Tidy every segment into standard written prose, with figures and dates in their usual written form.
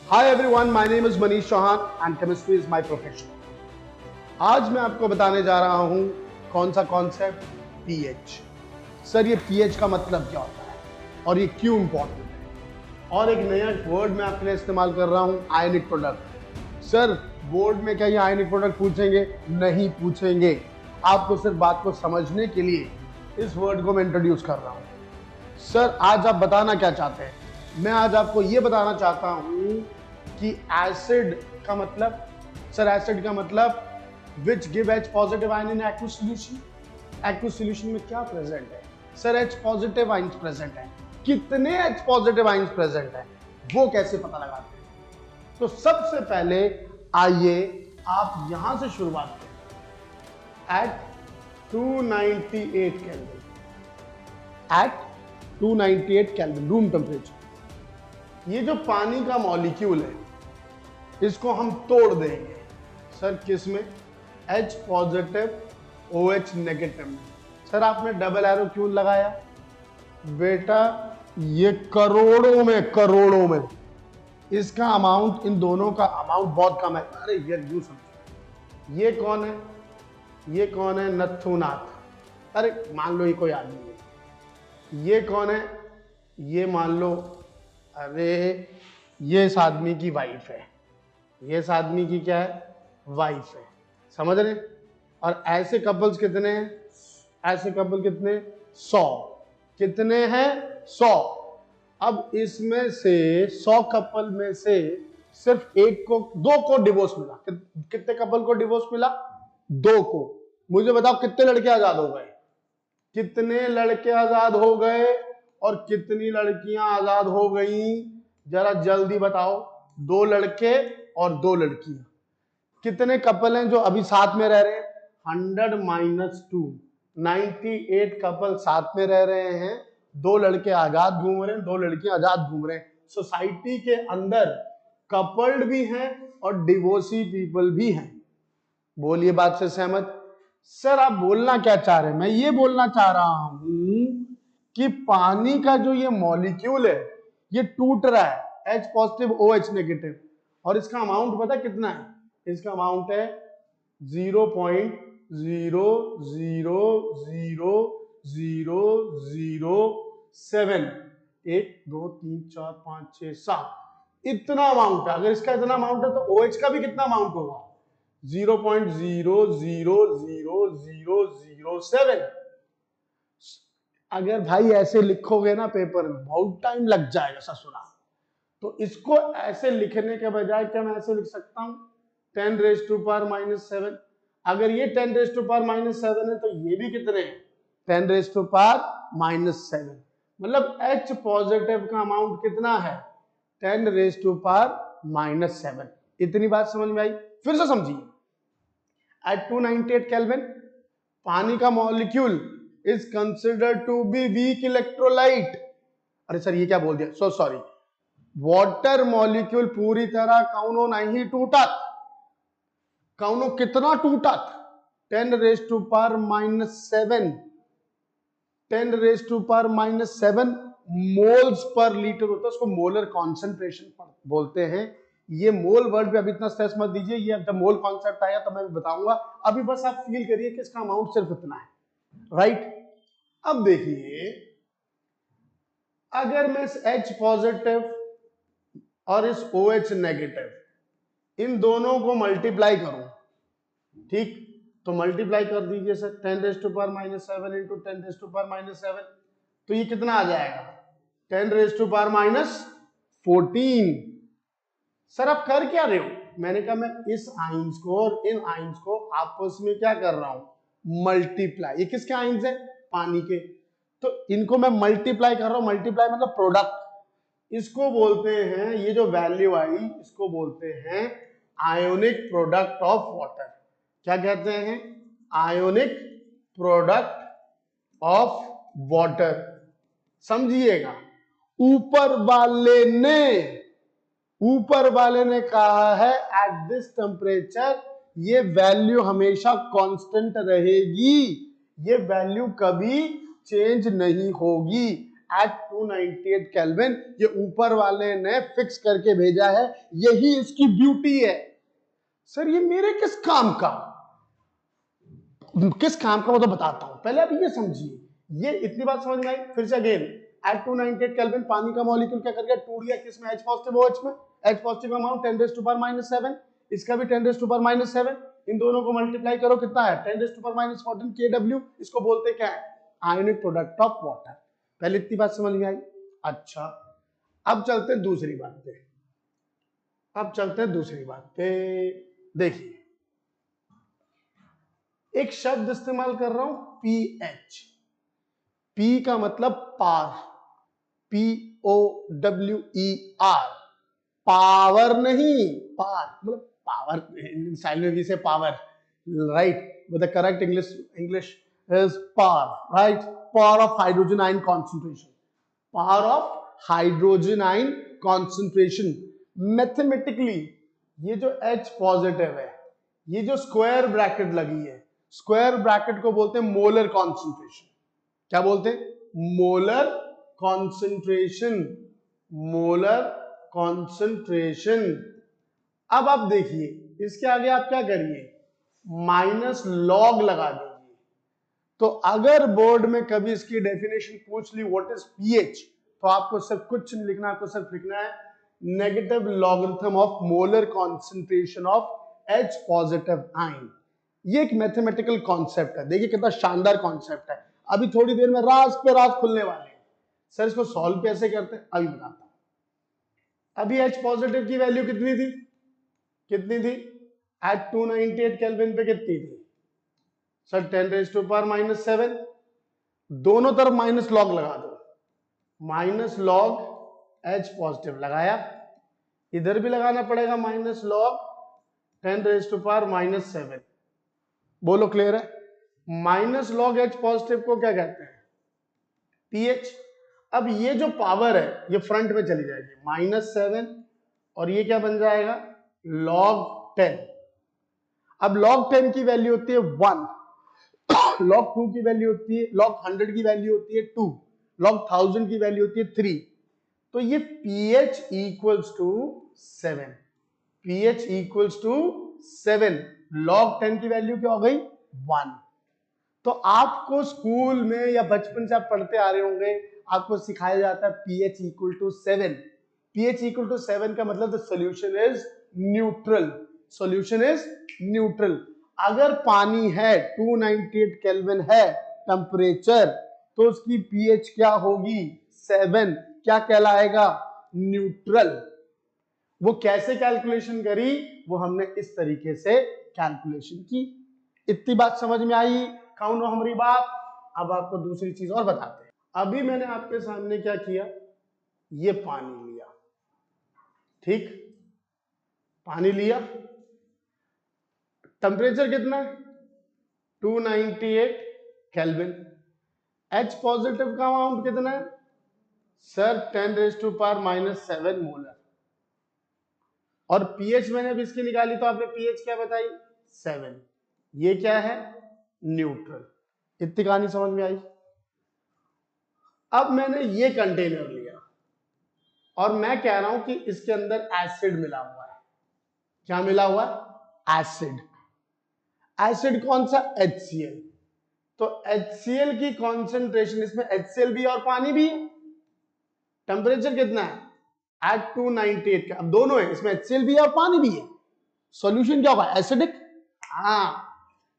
Hi everyone, my name is Manish Chauhan and chemistry is my profession. आज मैं आपको बताने जा रहा हूं कौन सा कॉन्सेप्ट पीएच। सर ये पीएच का मतलब क्या होता है और ये क्यों इंपॉर्टेंट है, और एक नया वर्ड मैं आपके लिए इस्तेमाल कर रहा हूं, आयनिक प्रोडक्ट। सर बोर्ड में क्या ये आयनिक प्रोडक्ट पूछेंगे? नहीं पूछेंगे। आपको सिर्फ बात को समझने के लिए इस वर्ड को मैं इंट्रोड्यूस कर रहा हूं। सर आज आप बताना क्या चाहते हैं? मैं आज आपको ये बताना चाहता हूं कि एसिड का मतलब, सर एसिड का मतलब which give H positive ion in aqueous solution. Aqueous solution में क्या प्रेजेंट है? Sir H positive ion present है। कितने H पॉजिटिव आयन प्रेजेंट है वो कैसे पता लगाते हैं? तो सबसे पहले आइए आप यहां से शुरुआत करें। At 298 kelvin, at 298 kelvin room temperature, ये जो पानी का मॉलिक्यूल है इसको हम तोड़ देंगे। सर किस में? H पॉजिटिव OH नेगेटिव में। सर आपने डबल एरो क्यों लगाया? बेटा ये करोड़ों में इसका अमाउंट, इन दोनों का अमाउंट बहुत कम है। अरे यार यूं समझो, ये कौन है? ये कौन है? नथुनाथ। अरे मान लो ये कोई आदमी है। ये कौन है? ये मान लो, अरे ये इस आदमी की वाइफ है। ये इस आदमी की क्या है? वाइफ है। समझ रहे? और ऐसे कपल्स कितने हैं? ऐसे कपल कितने? 100। कितने हैं? 100। अब इसमें से 100 कपल में से सिर्फ दो को डिवोर्स मिला। कितने कपल को डिवोर्स मिला? 2 को। मुझे बताओ कितने लड़के आजाद हो गए? कितने लड़के आजाद हो गए और कितनी लड़कियां आजाद हो गई? जरा जल्दी बताओ। 2 लड़के और 2 लड़कियां। कितने कपल हैं जो अभी साथ में रह रहे हैं? 100 - 2, 98 कपल साथ में रह रहे हैं। 2 लड़के आजाद घूम रहे हैं, 2 लड़कियां आजाद घूम रहे हैं। सोसाइटी के अंदर कपल्ड भी हैं और डिवोर्सी पीपल भी हैं। बोलिए बात से सहमत? सर आप बोलना क्या चाह रहे हैं? मैं ये बोलना चाह रहा हूं कि पानी का जो ये मॉलिक्यूल है ये टूट रहा है, H पॉजिटिव OH नेगेटिव, और इसका अमाउंट पता कितना है? इसका अमाउंट है 0.0000007। 1 2 3 4 5 6 7 इतना अमाउंट है। अगर इसका इतना अमाउंट है तो OH का भी कितना अमाउंट होगा? 0.0000007। अगर भाई ऐसे लिखोगे ना पेपर में बहुत टाइम लग जाएगा ससुरा। तो इसको ऐसे लिखने के बजाय क्या मैं ऐसे लिख सकता हूं? 10⁻⁻7। अगर ये 10⁻⁻7 है तो ये भी कितने हैं? 10⁻⁻7। मतलब H पॉजिटिव का अमाउंट कितना है? 10⁻⁻7। इतनी बात समझ में आई? फिर से समझिए। एट 298 केल्विन पानी का molecule is considered to be weak electrolyte. अरे सर ये क्या बोल दिया? So sorry. वाटर मॉलिक्यूल पूरी तरह कौनो नहीं टूटा। कौनो कितना टूटा? 10⁻⁻7। 10⁻⁻7 मोल्स पर लीटर होता है। उसको मोलर कॉन्सेंट्रेशन बोलते हैं। ये मोल वर्ड पे अभी इतना स्ट्रेस मत दीजिए, ये जब मोल कॉन्सेप्ट आया तो मैं बताऊंगा। अभी बस आप फील करिए कि इसका अमाउंट सिर्फ इतना है, राइट? अब देखिए, अगर मैं इस H पॉजिटिव और इस OH नेगेटिव इन दोनों को मल्टीप्लाई करूं, ठीक? तो मल्टीप्लाई कर दीजिए सर। 10⁻⁻7 इंटू 10⁻⁻7, तो ये कितना आ जाएगा? 10⁻⁻14। सर आप कर क्या रहे हो? मैंने कहा मैं इस आइंस को और इन आइंस को आपस में क्या कर रहा हूं? मल्टीप्लाई। ये किसके आइंस है? पानी के। तो इनको मैं मल्टीप्लाई कर रहा हूं। मल्टीप्लाई मतलब प्रोडक्ट। इसको बोलते हैं, ये जो वैल्यू आई इसको बोलते हैं आयोनिक प्रोडक्ट ऑफ वाटर। क्या कहते हैं? Ionic product of water. समझिएगा, ऊपर वाले ने कहा है एट दिस टेम्परेचर ये वैल्यू हमेशा कांस्टेंट रहेगी, ये वैल्यू कभी चेंज नहीं होगी। At 298 kelvin. ये ऊपर वाले ने फिक्स करके भेजा है, यही इसकी ब्यूटी है। सर ये मेरे किस काम का वो तो बताता हूं, पहले आप ये समझिए। ये इतनी बात समझ में आई। फिर से अगेन, एट 298 केल्विन पानी का मॉलिक्यूल क्या कर गया, टूट गया। किसमें? H पॉजिटिव OH में। H पॉजिटिव अमाउंट 10⁻⁷, इसका भी 10⁻⁷। इन दोनों को मल्टीप्लाई करो, कितना है? 10⁻14 kW। इसको बोलते क्या है? Ionic product of water. पहले इतनी बात समझ में आई। अच्छा, अब चलते हैं दूसरी बात पे। देखिए, एक शब्द इस्तेमाल कर रहा हूं, पीएच। पी का मतलब पार, POWER, पावर नहीं, पार मतलब पावर, साइलेंट से power, right? With the correct English is power, right? Power of hydrogen ion concentration, power of hydrogen ion concentration. Mathematically ये जो H पॉजिटिव है, ये जो स्क्वायर ब्रैकेट लगी है, स्क्वायर ब्रैकेट को बोलते हैं मोलर कॉन्सेंट्रेशन। क्या बोलते हैं? Molar concentration, molar concentration. अब आप देखिए, इसके आगे आप क्या करिए, माइनस लॉग लगा दीजिए। तो अगर बोर्ड में कभी इसकी डेफिनेशन पूछ ली व्हाट इज पीएच, तो आपको सिर्फ कुछ नहीं लिखना, आपको सिर्फ लिखना है negative logarithm of molar concentration of H positive ion. ये एक मैथमेटिकल कॉन्सेप्ट है। देखिए कितना शानदार कॉन्सेप्ट है। अभी थोड़ी देर में राज पे राज खुलने वाले हैं। सर इसको सॉल्व कैसे करते हैं, अभी बताता हूं। अभी H पॉजिटिव की वैल्यू कितनी थी? एट 298 केल्विन पे कितनी थी? सर 10⁻⁷। दोनों तरफ माइनस लॉग लगा दो, माइनस लॉग H पॉजिटिव लगाया, इधर भी लगाना पड़ेगा माइनस लॉग 10⁻⁷। बोलो क्लियर है? माइनस लॉग H पॉजिटिव को क्या कहते हैं? पीएच। अब ये जो पावर है ये फ्रंट में चली जाएगी, -7, और ये क्या बन जाएगा? log 10। अब log 10 की वैल्यू होती है 1, log 2 की वैल्यू होती है, log 100 की वैल्यू होती है 2, log 1000 की वैल्यू होती है 3। तो ये pH equals to 7, pH equals to 7, log 10 की वैल्यू क्या हो गई? 1। तो आपको स्कूल में या बचपन से आप पढ़ते आ रहे होंगे, आपको सिखाया जाता है pH equal to 7। pH equal to 7 का मतलब the solution is neutral, solution is neutral. अगर पानी है 298 केल्विन है टेम्परेचर, तो उसकी pH क्या होगी? 7। क्या कहलाएगा? न्यूट्रल। वो कैसे कैलकुलेशन करी, वो हमने इस तरीके से कैलकुलेशन की। इतनी बात समझ में आई? कौन हमारी बात। अब आपको दूसरी चीज और बताते हैं। अभी मैंने आपके सामने क्या किया, ये पानी लिया, ठीक? पानी लिया, टेम्परेचर कितना है? 298 केल्विन। H पॉजिटिव का अमाउंट कितना है? Sir 10⁻⁻7 molar. और पीएच मैंने अभी इसकी निकाली, तो आपने पीएच क्या बताई? 7। ये क्या है? न्यूट्रल। इतनी कहानी समझ में आई? अब मैंने ये कंटेनर लिया और मैं कह रहा हूं कि इसके अंदर एसिड मिला हुआ है। क्या मिला हुआ है? एसिड। एसिड कौन सा? HCl। तो HCl की कॉन्सेंट्रेशन, इसमें HCl भी है और पानी भी है। टेम्परेचर कितना है? एट 298 का। अब दोनों है, इसमें HCl भी है और पानी भी है। सॉल्यूशन क्या होगा? एसिडिक। हाँ।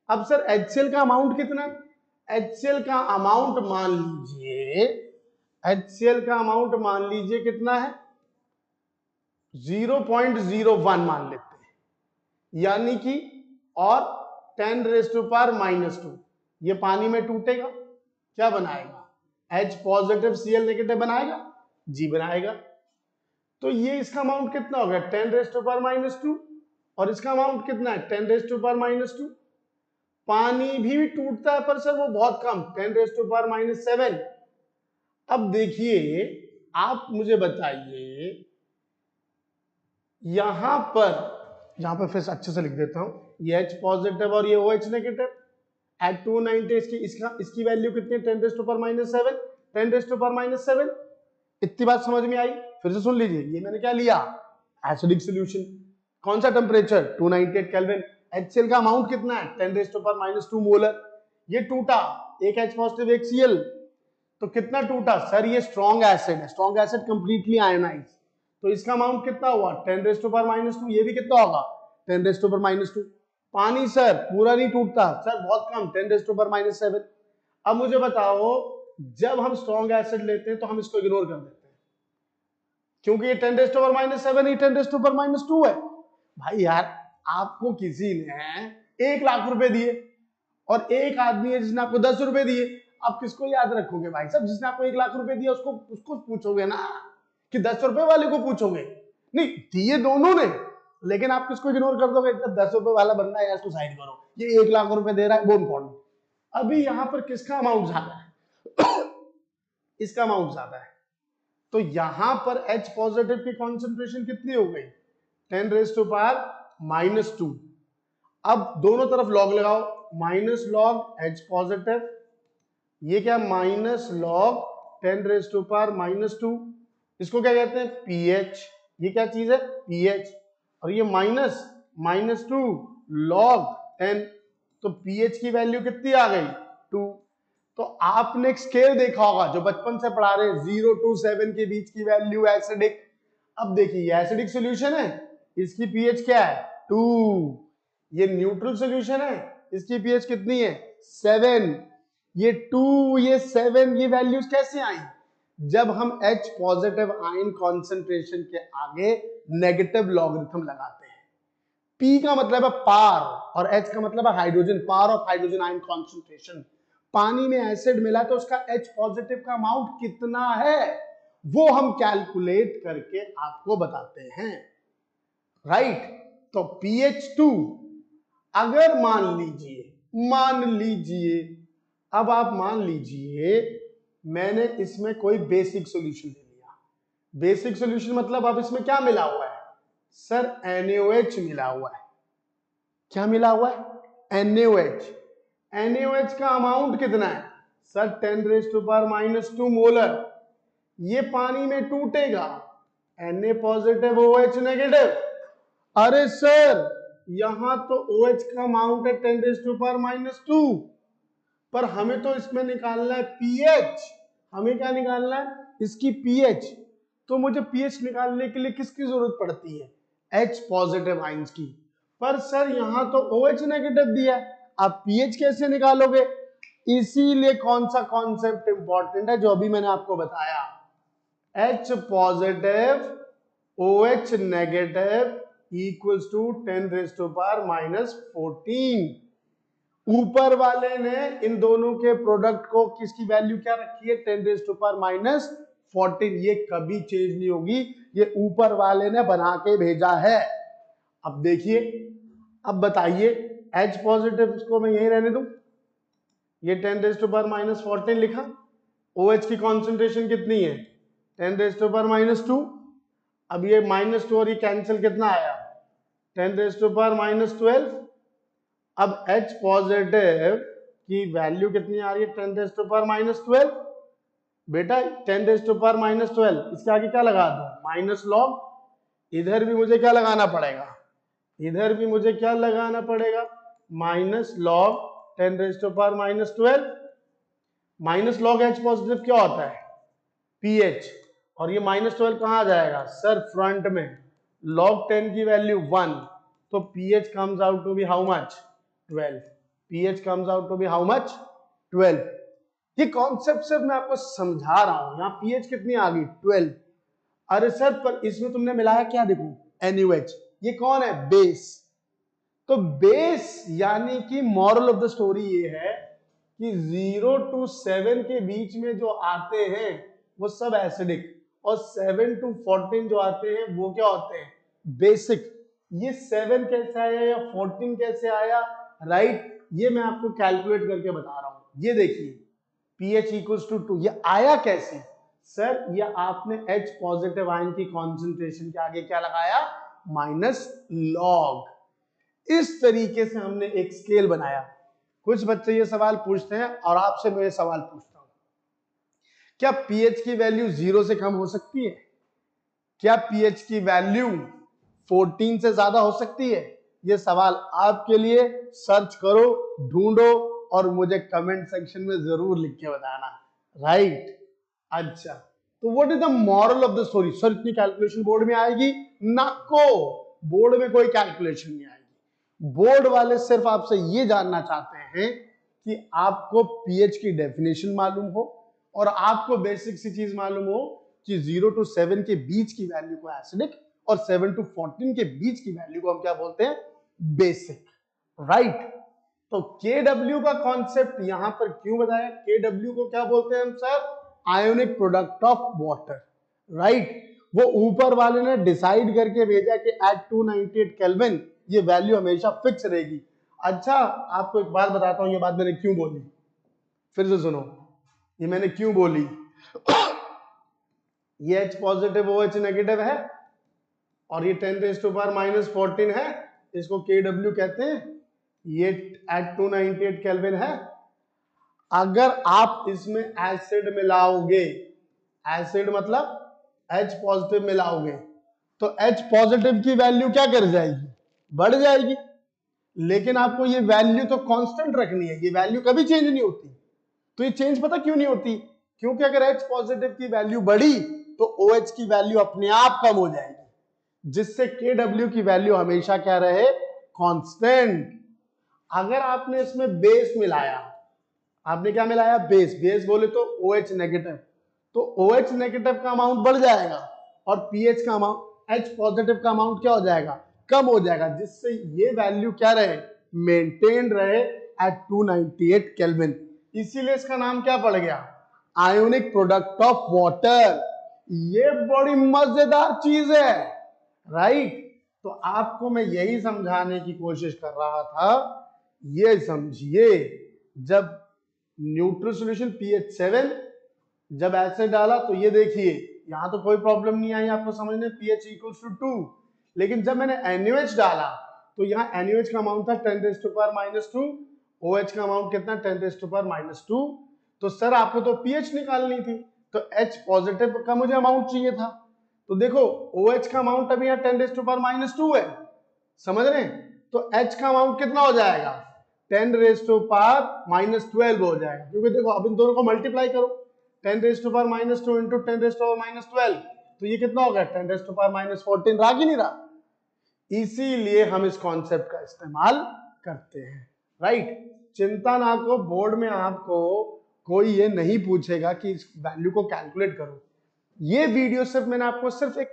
अब सर HCl का अमाउंट कितना है? HCl का अमाउंट मान लीजिए, HCl का अमाउंट मान लीजिए कितना है? 0.01 मान लेते हैं, यानी कि, और 10⁻⁻²। ये पानी में टूटेगा, क्या बनाएगा? H पॉजिटिव Cl नेगेटिव बनाएगा? जी बनाएगा। तो ये इसका अमाउंट कितना होगा? 10⁻⁻²। और इसका अमाउंट कितना है? 10⁻⁻²। पानी भी टूटता है पर सर वो बहुत कम, 10⁻⁷। अब देखिए, आप मुझे बताइए, यहां पर फिर अच्छे से लिख देता हूं, ये H पॉजिटिव और ये OH नेगेटिव। एट 290 इसकी वैल्यू कितनी है? 10⁻⁷। 10 रेज़ टू पावर -7। इतनी बात समझ में आई? फिर से सुन लीजिए, ये मैंने क्या लिया, एसिडिक सॉल्यूशन। कौन सा टेम्परेचर, 298 केल्विन। HCl का अमाउंट कितना है, 10 रेज़ टू पावर -2 मोलर। ये टूटा, एक H पॉजिटिव एक Cl, तो कितना टूटा सर, ये स्ट्रॉन्ग एसिड है, स्ट्रॉन्ग एसिड कंप्लीटली आयनाइज, तो इसका अमाउंट कितना हुआ, 10 रेज़ टू पावर -2। ये भी कितना होगा, 10 रेज़ टू पावर -2। पानी सर पूरा नहीं टूटता सर, बहुत कम, 10 रेज़ टू पावर -7। अब मुझे बताओ, जब हम स्ट्रॉन्ग एसिड लेते हैं तो हम इसको इग्नोर कर देते हैं, क्योंकि ये 10 रेज़ टू पावर -7 ही 10 रेज़ टू पावर -2 है। भाई यार, आपको किसी ने 1 लाख रुपए दिए और एक आदमी है जिसने आपको 10 रुपए दिए, आप किसको याद रखोगे भाई साहब? जिसने आपको 1 लाख रुपए दिया उसको पूछोगे ना, कि 10 रुपए वाले को पूछोगे? नहीं, दिए दोनों ने, लेकिन आप किसको इग्नोर कर दोगे? 10 रुपए वाला बंदा है, इसको साइड करो, ये 1 लाख रुपए दे रहा है, वो इंपॉर्टेंट। अभी यहां पर किसका अमाउंट ज्यादा है? इसका अमाउंट ज्यादा है, तो यहां पर H पॉजिटिव की कॉन्सेंट्रेशन कितनी हो गई, 10 रेज़ टू पावर -2। अब दोनों तरफ लॉग लगाओ, माइनस लॉग H पॉजिटिव, ये क्या, minus log 10 raise to power -2, इसको क्या कहते हैं, pH। ये क्या चीज है, pH। और ये -2 लॉग 10, तो pH की वैल्यू कितनी आ गई, 2। तो आपने एक स्केल देखा होगा जो बचपन से पढ़ा रहे हैं, 0 to 7 के बीच की वैल्यू एसिडिक। अब देखिए, एसिडिक सॉल्यूशन है, इसकी pH क्या है, 2। ये न्यूट्रल सॉल्यूशन है, इसकी pH कितनी है, 7। ये 2, ये 7, ये वैल्यूज कैसे आई, जब हम H पॉजिटिव आयन कॉन्सेंट्रेशन के आगे नेगेटिव लॉगरिथम लगाते हैं। P का मतलब है पार और H का मतलब है hydrogen, power of hydrogen ion concentration. पानी में एसिड मिला तो उसका H पॉजिटिव का अमाउंट कितना है, वो हम कैलकुलेट करके आपको बताते हैं, राइट। तो pH 2, अगर मान लीजिए, अब आप मान लीजिए मैंने इसमें कोई बेसिक सॉल्यूशन ले लिया। बेसिक सॉल्यूशन मतलब अब इसमें क्या मिला हुआ है सर, NaOH मिला हुआ है। क्या मिला हुआ है, NaOH। NaOH का अमाउंट कितना है sir, 10 raise to power -2 molar. ये पानी में टूटेगा, Na पॉजिटिव OH नेगेटिव। अरे सर, यहां तो OH का अमाउंट है 10 रेज़ टू पावर -2, पर हमें तो इसमें निकालना है pH। हमें क्या निकालना है, इसकी pH। तो मुझे pH निकालने के लिए किसकी जरूरत पड़ती है, H पॉजिटिव आइंस की। पर सर यहां तो OH नेगेटिव दिया है, आप pH कैसे निकालोगे? इसीलिए कौन सा कॉन्सेप्ट इंपॉर्टेंट है जो अभी मैंने आपको बताया, H positive OH negative equals to 10 raise to power -14। ऊपर वाले ने इन दोनों के प्रोडक्ट को किसकी वैल्यू क्या रखी है, 10 रेज़ टू पावर -14। ये कभी चेंज नहीं होगी, ये ऊपर वाले ने बना के भेजा है। अब देखिए, अब बताइए, H पॉजिटिव इसको मैं यही रहने दूं, ये 10 रेज़ टू पावर -14 लिखा। OH की कॉन्सेंट्रेशन कितनी है, 10 रेज़ टू पावर -2। अब ये -2 और ये कैंसिल, कितना आया, 10 रेज़ टू पावर -12। अब H पॉजिटिव की वैल्यू कितनी आ रही है, 10 रेज़ टू पावर -12। बेटा 10 रेज़ टू पावर -12, इसके आगे क्या लगा दो, माइनस लॉग। इधर भी मुझे क्या लगाना पड़ेगा, इधर भी मुझे क्या लगाना पड़ेगा, minus log 10 raise to power -12। Minus log H positive क्या होता है, pH। और ये -12 कहां आ जाएगा सर, फ्रंट में। log 10 की वैल्यू 1, तो pH comes out to be how much, 12। pH comes out to be how much, 12। ये कॉन्सेप्ट सिर्फ मैं आपको समझा रहा हूं, यहां pH कितनी आ गई, 12। अरे सर, पर इसमें तुमने मिलाया क्या, देखो NaOH, ये कौन है, बेस। तो बेस यानी कि मॉरल ऑफ द स्टोरी ये है कि 0 to 7 के बीच में जो आते हैं वो सब एसिडिक, और 7 to 14 जो आते हैं वो क्या होते हैं, बेसिक। ये 7 कैसे आया या 14 कैसे आया, राइट, ये मैं आपको कैलकुलेट करके बता रहा हूं। ये देखिए, pH इक्वल्स टू 2, ये आया कैसे सर, ये आपने H पॉजिटिव आयन की कॉन्सेंट्रेशन के आगे क्या लगाया, माइनस लॉग। इस तरीके से हमने एक स्केल बनाया। कुछ बच्चे ये सवाल पूछते हैं और आपसे मैं ये सवाल पूछता हूं, क्या पीएच की वैल्यू 0 से कम हो सकती है? क्या पीएच की वैल्यू 14 से ज्यादा हो सकती है? ये सवाल आपके लिए, सर्च करो, ढूंढो और मुझे कमेंट सेक्शन में जरूर लिख के बताना। राइट? अच्छा, तो what is the moral of the story? Sir इतनी कैलकुलेशन बोर्ड में आएगी? नाको, बोर्ड में कोई कैलकुलेशन नहीं आएगी। बोर्ड वाले सिर्फ आपसे ये जानना चाहते हैं कि आपको पीएच की डेफिनेशन मालूम हो और आपको बेसिक सी चीज मालूम हो कि 0 to 7 के बीच की वैल्यू को एसिडिक और 7 to 14 के बीच की वैल्यू को हम क्या बोलते हैं? बेसिक। राइट? तो KW का कॉन्सेप्ट यहां पर क्यों बताया? KW को क्या बोलते हैं हम sir? Ionic product of water. Right? वो ऊपर वाले ने डिसाइड करके भेजा कि एट 298 केल्विन ये वैल्यू हमेशा फिक्स रहेगी। अच्छा, आपको एक बात बताता हूं, ये बात मैंने क्यों बोली, फिर से सुनो, ये मैंने क्यों बोली। ये H पॉजिटिव OH नेगेटिव है और ये 10⁻⁻14 है, इसको KW कहते हैं। ये एट 298 केल्विन है। अगर आप इसमें एसिड मिलाओगे, एसिड मतलब H पॉजिटिव मिलाओगे, तो H पॉजिटिव की वैल्यू क्या कर जाएगी? बढ़ जाएगी। लेकिन आपको ये वैल्यू तो कांस्टेंट रखनी है, ये वैल्यू कभी चेंज नहीं होती। तो ये चेंज पता क्यों नहीं होती? क्योंकि अगर H पॉजिटिव की वैल्यू बढ़ी तो OH की वैल्यू अपने आप कम हो जाएगी, जिससे KW की वैल्यू हमेशा क्या रहे? कांस्टेंट। अगर आपने इसमें बेस मिलाया, आपने क्या मिलाया? बेस। बेस बोले तो OH नेगेटिव, तो OH नेगेटिव का अमाउंट बढ़ जाएगा और पीएच का अमाउंट, H पॉजिटिव का अमाउंट क्या हो जाएगा? कम हो जाएगा, जिससे ये वैल्यू क्या रहे? मेंटेन रहे एट 298 केल्विन। इसीलिए इसका नाम क्या पड़ गया? Ionic product of water. ये बड़ी मजेदार चीज है। राइट? तो आपको मैं यही समझाने की कोशिश कर रहा था। ये समझिए, जब न्यूट्रल सॉल्यूशन pH 7 जब एसिड डाला तो ये देखिए यहां तो कोई प्रॉब्लम नहीं आई आपको समझने, pH इक्वल्स टू 2। लेकिन जब मैंने NaOH डाला तो यहाँ NaOH का अमाउंट था 10⁻⁻2, OH का अमाउंट कितना? 10⁻⁻2। तो सर आपको तो pH निकालनी थी, तो H पॉजिटिव का मुझे अमाउंट चाहिए था। तो देखो OH का अमाउंट अभी यहाँ 10⁻⁻2 है, समझ रहे हैं? तो H का अमाउंट कितना हो जाएगा? 10⁻⁻12 हो जाएगा, क्योंकि देखो अब इन दोनों को मल्टीप्लाई करो, 10⁻⁻2 इंटू 10⁻⁻12, तो ये कितना होगा? 10⁻⁻14। रहा कि नहीं रहा? इसीलिए हम इस कॉन्सेप्ट का इस्तेमाल करते हैं। राइट? चिंता ना को, बोर्ड में आपको कोई ये नहीं पूछेगा कि इस वैल्यू को कैलकुलेट करो। ये वीडियो सिर्फ मैंने आपको सिर्फ एक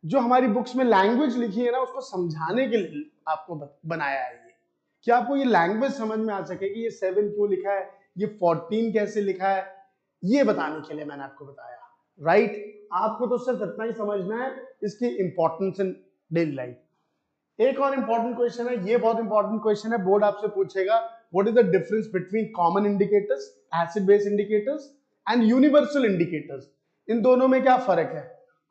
जो हमारी बुक्स में लैंग्वेज लिखी है ना, उसको समझाने के लिए आपको बनाया है, ये कि आपको ये लैंग्वेज समझ में आ सके कि ये 7 क्यों लिखा है, ये 14 कैसे लिखा है, ये बताने के लिए मैंने आपको बताया। राइट? आपको तो सिर्फ इतना ही समझना है इसकी इंपॉर्टेंस इन डेली लाइफ। एक और इंपॉर्टेंट क्वेश्चन है, ये बहुत इंपॉर्टेंट क्वेश्चन है, बोर्ड आपसे पूछेगा what is the difference between common indicators, acid base indicators and universal indicators. इन दोनों में क्या फर्क है?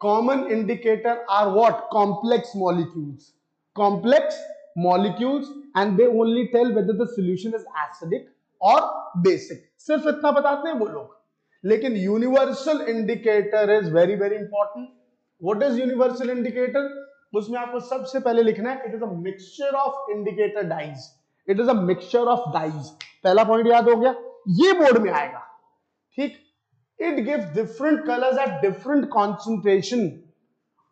Common indicator are what? Complex molecules, complex molecules, and they only tell whether the solution is acidic और basic. सिर्फ इतना बताते हैं वो लोग। लेकिन universal indicator is very very important. What is universal indicator? उसमें आपको सबसे पहले लिखना है it is a mixture of indicator dyes. It is a mixture of dyes. पहला पॉइंट याद हो गया, ये बोर्ड में आएगा। ठीक? It gives different colours at different concentration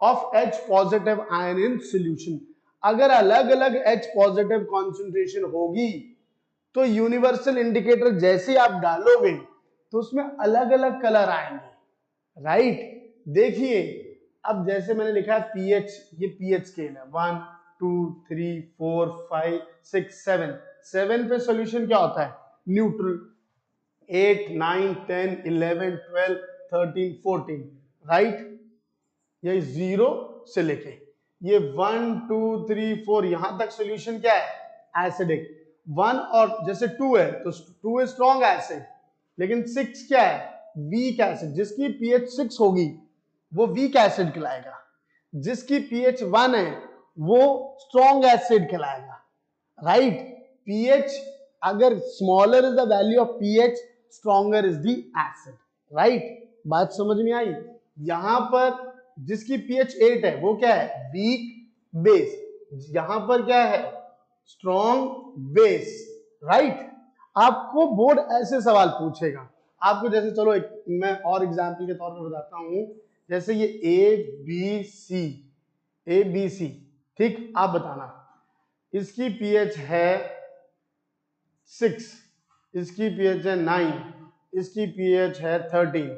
of H positive ion in solution. अगर अलग अलग H पॉजिटिव कॉन्सेंट्रेशन होगी तो यूनिवर्सल इंडिकेटर जैसे आप डालोगे तो उसमें अलग अलग कलर आएंगे। राइट? देखिए अब जैसे मैंने लिखा है pH, ये pH स्केल है 1 2 3 4 5 6 7। 7 पे सॉल्यूशन क्या होता है? न्यूट्रल। 8 9 10 11 12 13 14। राइट? ये 0 से लेके ये 1 2 3 4 यहां तक सॉल्यूशन क्या है? एसिडिक। 1 और जैसे 2 है तो 2 इज स्ट्रॉन्ग एसिड, लेकिन 6 क्या है? Weak acid. जिसकी pH 6 होगी वो वीक एसिड कहलाएगा, जिसकी pH 1 है वो स्ट्रॉन्ग एसिड कहलाएगा। राइट? pH अगर smaller is the value of pH, stronger is the acid. Right? बात समझ में आई? यहां पर जिसकी पीएच 8 है वो क्या है? Weak base. यहां पर क्या है? Strong base, right? आपको बोर्ड ऐसे सवाल पूछेगा आपको, जैसे चलो मैं और एग्जाम्पल के तौर पर बताता हूं। जैसे ये ए बी सी, ठीक? आप बताना इसकी पीएच है 6, इसकी पीएच है 9, इसकी पीएच है 13।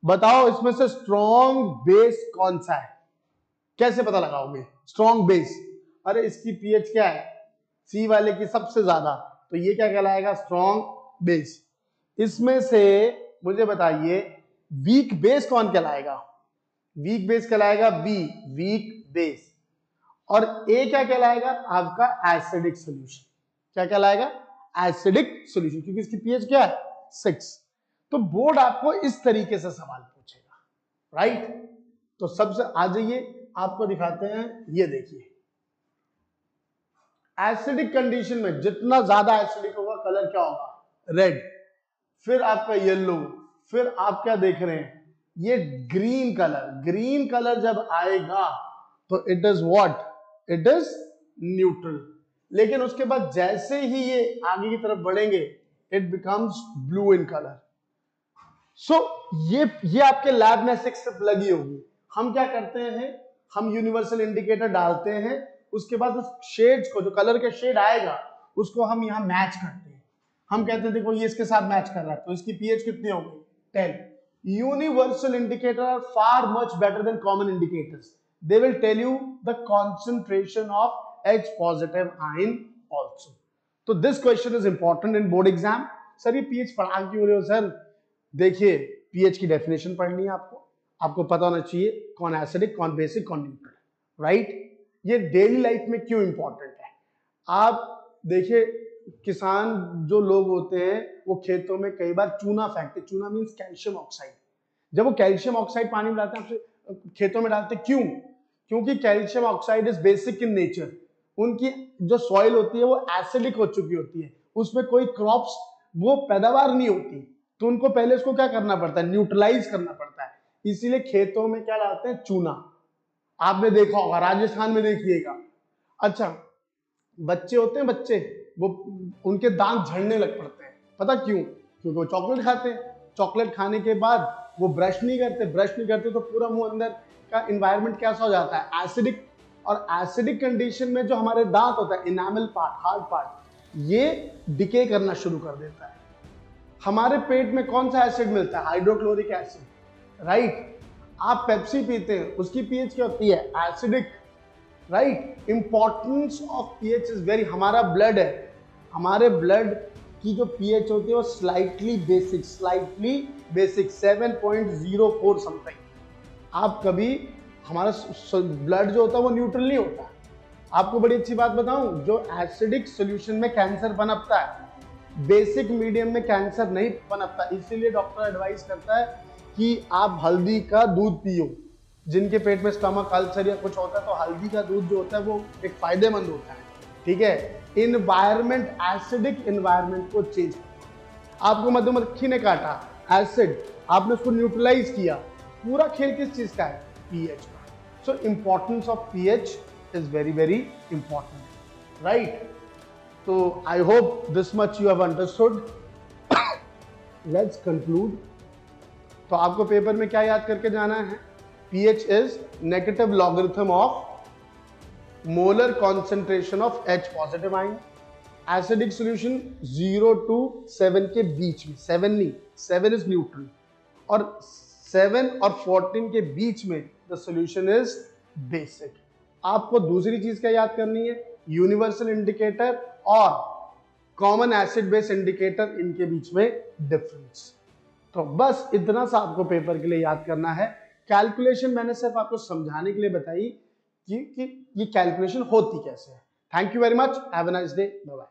बताओ इसमें से स्ट्रॉन्ग बेस कौन सा है? कैसे पता लगाओगे स्ट्रॉन्ग बेस? अरे इसकी पीएच क्या है? सी वाले की सबसे ज्यादा, तो ये क्या कहलाएगा? Strong base. इसमें से मुझे बताइए वीक बेस कौन कहलाएगा? वीक बेस कहलाएगा बी, वीक बेस। और ए क्या कहलाएगा? आपका एसिडिक सॉल्यूशन। क्या कहलाएगा? एसिडिक सॉल्यूशन, क्योंकि इसकी पीएच क्या है? 6। तो बोर्ड आपको इस तरीके से सवाल पूछेगा, राइट? तो सबसे आ जाइए आपको दिखाते हैं। ये देखिए एसिडिक कंडीशन में जितना ज्यादा एसिडिक होगा कलर क्या होगा? रेड। फिर आपका येलो, फिर आप क्या देख रहे हैं? ये ग्रीन कलर। ग्रीन कलर जब आएगा तो it is what? It is neutral. लेकिन उसके बाद जैसे ही ये आगे की तरफ बढ़ेंगे it becomes blue in colour. So ये आपके लैब में ऐसे स्ट्रिप लगी होगी। हम क्या करते हैं? हम यूनिवर्सल इंडिकेटर डालते हैं, उसके बाद उस शेड्स को, जो कलर के शेड आएगा उसको हम यहां मैच करते हैं। हम कहते हैं देखो ये इसके साथ मैच कर रहा है, तो इसकी पीएच कितनी होगी? 10। Universal indicator are far much better than common indicators. They will tell you the concentration of H positive ion also. तो this question is important in board exam. Sir ये पीएच पढ़ा क्यों रहे हो सर? देखिए pH की definition पढ़नी है आपको पता होना चाहिए कौन एसिडिक, कौन बेसिक, कौन न्यूट्रल, राइट? ये डेली लाइफ में क्यों इंपॉर्टेंट है? आप देखिए किसान जो लोग होते हैं वो खेतों में कई बार चूना फेंकते। चूना मीन्स कैल्शियम ऑक्साइड। जब वो कैल्शियम ऑक्साइड पानी में डालते हैं, आपसे खेतों में डालते क्यों? क्योंकि calcium oxide is basic in nature. उनकी जो सॉइल होती है वो एसिडिक हो चुकी होती है, उसमें कोई क्रॉप्स वो पैदावार नहीं होती, तो उनको पहले उसको क्या करना पड़ता है? न्यूट्रलाइज करना पड़ता है। इसीलिए खेतों में क्या डालते हैं? चूना। आपने देखा होगा, राजस्थान में देखिएगा। अच्छा, बच्चे होते हैं, बच्चे वो उनके दांत झड़ने लग पड़ते हैं। पता क्यों? क्योंकि वो चॉकलेट खाते हैं। चॉकलेट खाने के बाद वो ब्रश नहीं करते तो पूरा मुंह अंदर का एनवायरनमेंट कैसा हो जाता है? एसिडिक। और एसिडिक कंडीशन में जो हमारे दांत होता है, इनामल पार्ट, हार्ड पार्ट, ये डिके करना शुरू कर देता है। हमारे पेट में कौन सा एसिड मिलता है? Hydrochloric acid, right? आप पेप्सी पीते हैं, उसकी पीएच क्या होती है? Acidic, right? Importance of pH is very. हमारा ब्लड है, हमारे ब्लड की जो पीएच होती है वो स्लाइटली बेसिक 7.04 समथिंग। आप कभी, हमारा ब्लड जो होता है वो न्यूट्रल नहीं होता। आपको बड़ी अच्छी बात बताऊं, जो एसिडिक सॉल्यूशन में कैंसर पनपता है, बेसिक मीडियम में कैंसर नहीं पनपता। इसीलिए डॉक्टर एडवाइस करता है कि आप हल्दी का दूध पियो। जिनके पेट में स्टमक अल्सर या कुछ होता है तो हल्दी का दूध जो होता है वो एक फायदेमंद होता है, ठीक है? इन्वायरमेंट, एसिडिक इन्वायरमेंट को चेंज करता। आपको मधुमक्खी ने काटा, एसिड, आपने उसको न्यूट्रलाइज किया। पूरा खेल किस चीज का है? पीएच का। So importance of pH is very very important, right? So I hope this much you have understood. Let's conclude. तो आपको पेपर में क्या याद करके जाना है? pH is negative logarithm of molar concentration of H positive ion. Acidic solution 0 to 7 के बीच में, 7 नहीं, 7 is neutral, और 7 और 14 के बीच में the solution is basic. आपको दूसरी चीज क्या याद करनी है? यूनिवर्सल इंडिकेटर और कॉमन एसिड बेस इंडिकेटर, इनके बीच में डिफरेंस। तो बस इतना सा आपको पेपर के लिए याद करना है। कैलकुलेशन मैंने सिर्फ आपको समझाने के लिए बताई कि ये कैलकुलेशन होती कैसे है। Thank you very much, have a nice day, bye bye.